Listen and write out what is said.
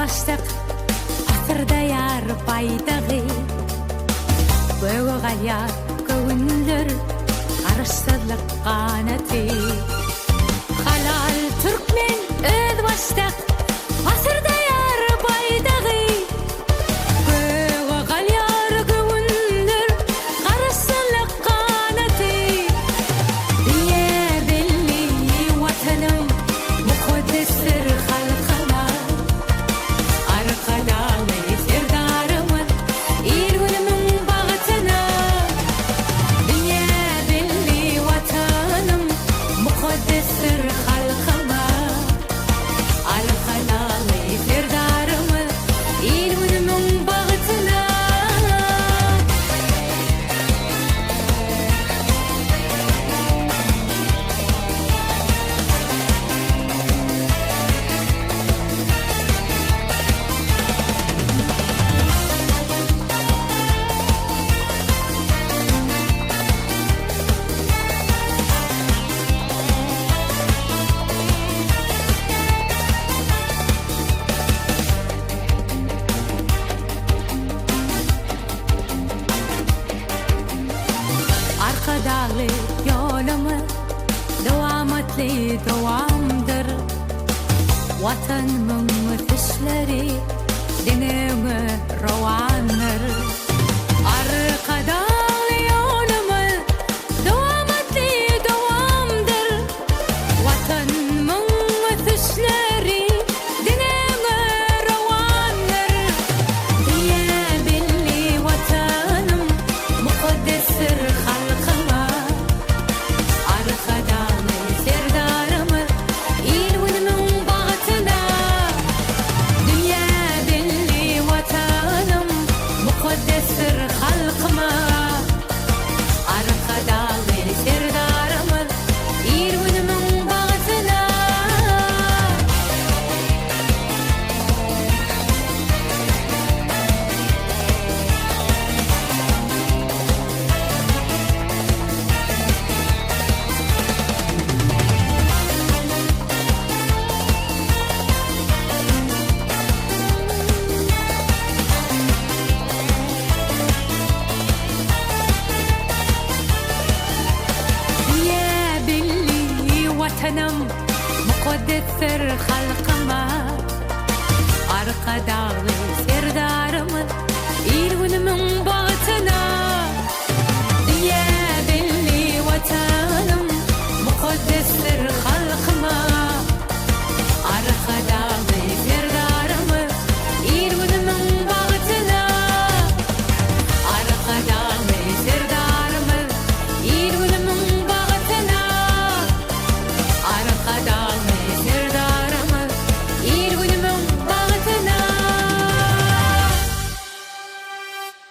başlık asırda yar baydağı Böğü galyar kövünlür Karışsızlık kanatı Halal Türkmen öz başlık asırda yar baydağı Böğü galyar kövünlür Karışsızlık kanatı Diye belli vatanım Mukaddestir halkıma Arkadalı serdarımın İrgünümün bağıtına Diye belli vatanım Mukaddestir halkıma Arkadalı serdarımın İrgünümün bağıtına Arkadalı yolumuz devamdır Vatanımın düşleri dinime rovandır Arkadalı yolumuz devamdır Vatanımın düşleri dinime rovandır Diye belli vatanım mukaddestir halkıma Arkadalı serdarımı İrgünümün bağıtına Dünya belli vatanım mukaddestir halkıma Arkadalı serdarımı İrgünümün bağıtına Diye belli vatanım mukaddestir halkıma Arkadalı serdarımın